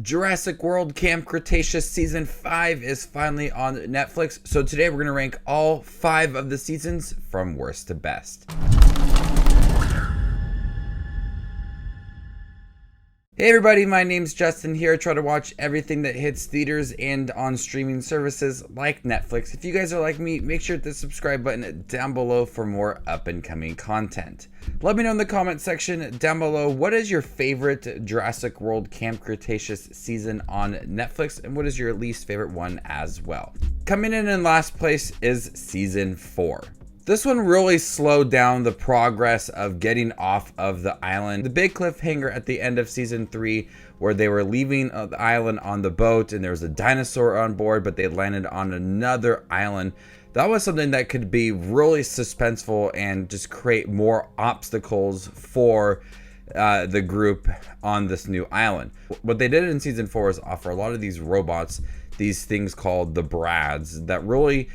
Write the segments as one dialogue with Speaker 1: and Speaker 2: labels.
Speaker 1: Jurassic World Camp Cretaceous Season 5 is finally on Netflix. So today we're going to rank all 5 of the seasons from worst to best. Hey everybody, my name's Justin here. I try to watch everything that hits theaters and on streaming services like Netflix. If you guys are like me, make sure to hit the subscribe button down below for more up and coming content. Let me know in the comment section down below, what is your favorite Jurassic World Camp Cretaceous season on Netflix, and what is your least favorite one as well. Coming in last place is Season 4. This one really slowed down the progress of getting off of the island. The big cliffhanger at the end of Season 3 where they were leaving the island on the boat and there was a dinosaur on board, but they landed on another island. That was something that could be really suspenseful and just create more obstacles for the group on this new island. What they did in Season 4 is offer a lot of these robots, these things called the Brads, that really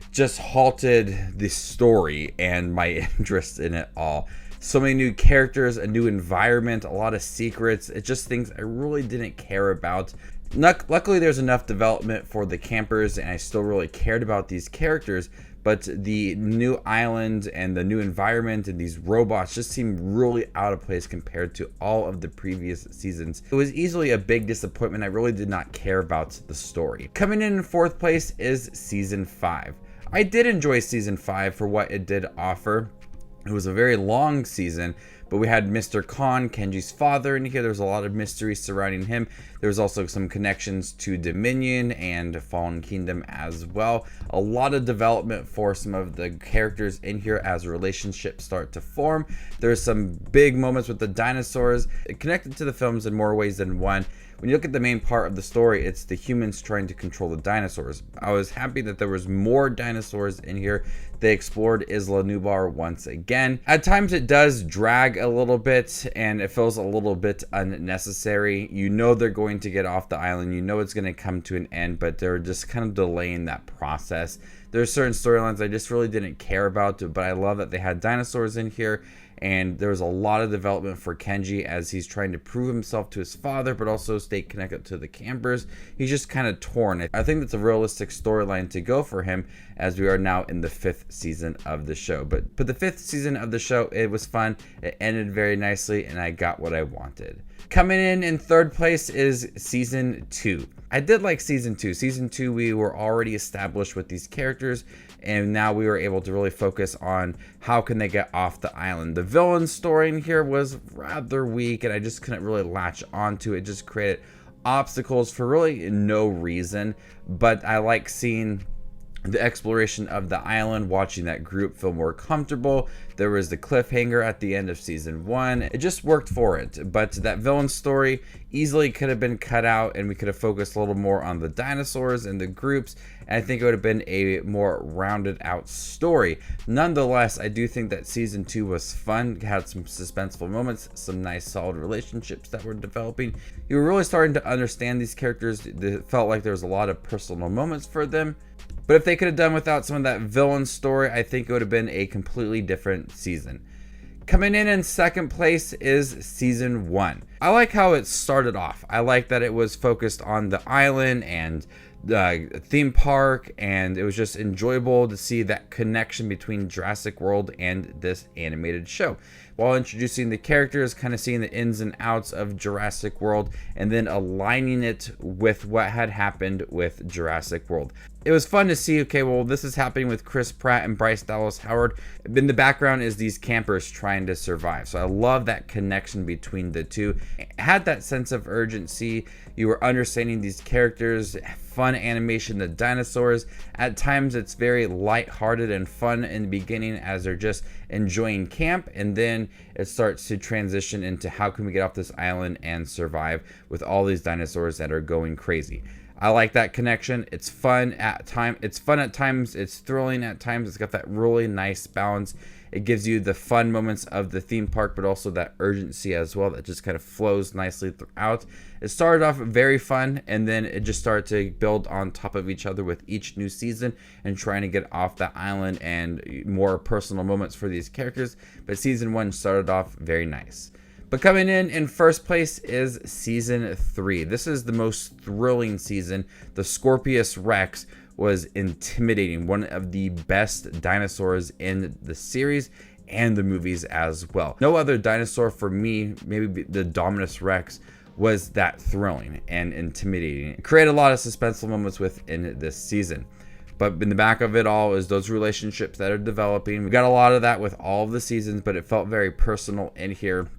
Speaker 1: just halted the story and my interest in it all. So many new characters, a new environment, a lot of secrets. It's just things I really didn't care about. Luckily, there's enough development for the campers, and I still really cared about these characters. But the new island and the new environment and these robots just seemed really out of place compared to all of the previous seasons. It was easily a big disappointment. I really did not care about the story. Coming in fourth place is Season 5. I did enjoy Season 5 for what it did offer. It was a very long season, but we had Mr. Khan, Kenji's father, in here. There was a lot of mystery surrounding him. There was also some connections to Dominion and Fallen Kingdom as well. A lot of development for some of the characters in here as relationships start to form. There's some big moments with the dinosaurs. It connected to the films in more ways than one. When you look at the main part of the story, it's the humans trying to control the dinosaurs. I was happy that there was more dinosaurs in here. They explored Isla Nublar once again. At times it does drag a little bit and it feels a little bit unnecessary. You know they're going to get off the island. You know it's going to come to an end, but they're just kind of delaying that process. There's certain storylines I just really didn't care about, but I love that they had dinosaurs in here. And there was a lot of development for Kenji as he's trying to prove himself to his father, but also stay connected to the campers. He's just kind of torn. I think that's a realistic storyline to go for him as we are now in the 5th season of the show. But the 5th season of the show, it was fun. It ended very nicely, and I got what I wanted. Coming in third place is Season 2. I did like Season 2. Season 2, we were already established with these characters, and now we were able to really focus on how can they get off the island. The villain story in here was rather weak, and I just couldn't really latch onto it. It just created obstacles for really no reason, but I like seeing the exploration of the island, watching that group feel more comfortable. There was the cliffhanger at the end of Season 1. It just worked for it, but that villain story easily could have been cut out and we could have focused a little more on the dinosaurs and the groups, and I think it would have been a more rounded out story. Nonetheless, I do think that Season 2 was fun. It had some suspenseful moments, some nice solid relationships that were developing. You were really starting to understand these characters. It felt like there was a lot of personal moments for them. But if they could have done without some of that villain story, I think it would have been a completely different season. Coming in second place is Season 1. I like how it started off. I like that it was focused on the island and the theme park, and it was just enjoyable to see that connection between Jurassic World and this animated show. While introducing the characters, kind of seeing the ins and outs of Jurassic World, and then aligning it with what had happened with Jurassic World. It was fun to see, okay, well, this is happening with Chris Pratt and Bryce Dallas Howard. In the background is these campers trying to survive. So I love that connection between the two. It had that sense of urgency. You were understanding these characters, fun animation, the dinosaurs. At times it's very lighthearted and fun in the beginning as they're just enjoying camp, and then it starts to transition into how can we get off this island and survive with all these dinosaurs that are going crazy. I like that connection. It's fun at times. It's thrilling at times. It's got that really nice balance. It gives you the fun moments of the theme park, but also that urgency as well that just kind of flows nicely throughout. It started off very fun, and then it just started to build on top of each other with each new season and trying to get off the island and more personal moments for these characters. But Season 1 started off very nice. But coming in first place is season 3. This is the most thrilling season. The Scorpius Rex was intimidating, one of the best dinosaurs in the series and the movies as well. No other dinosaur for me, maybe the Dominus Rex, was that thrilling and intimidating. It created a lot of suspenseful moments within this season. But in the back of it all is those relationships that are developing. We got a lot of that with all of the seasons, but it felt very personal in here.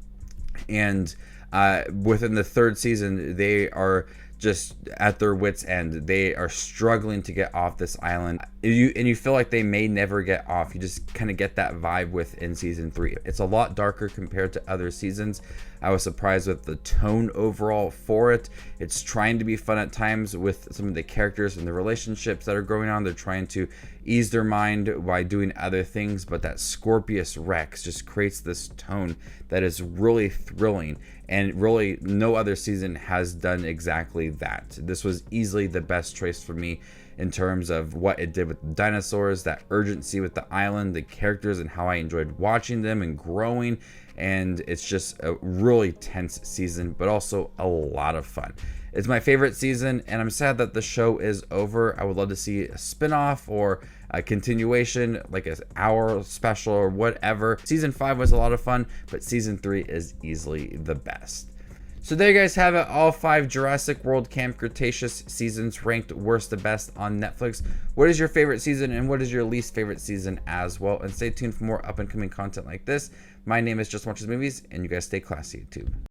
Speaker 1: And within the 3rd season, they are just at their wits' end. They are struggling to get off this island. You feel like they may never get off. You just kind of get that vibe within season 3. It's a lot darker compared to other seasons. I was surprised with the tone overall for it. It's trying to be fun at times with some of the characters and the relationships that are going on. They're trying to ease their mind by doing other things, but that Scorpius Rex just creates this tone that is really thrilling, and really no other season has done exactly that. This was easily the best choice for me in terms of what it did with the dinosaurs, that urgency with the island, the characters, and how I enjoyed watching them and growing. And it's just a really tense season, but also a lot of fun. It's my favorite season, and I'm sad that the show is over. I would love to see a spin-off or a continuation, like an hour special or whatever. Season 5 was a lot of fun, but season 3 is easily the best. So there you guys have it, all 5 Jurassic World Camp Cretaceous seasons ranked worst to best on Netflix. What is your favorite season and what is your least favorite season as well? And stay tuned for more up and coming content like this. My name is Just Watches Movies, and you guys stay classy, YouTube.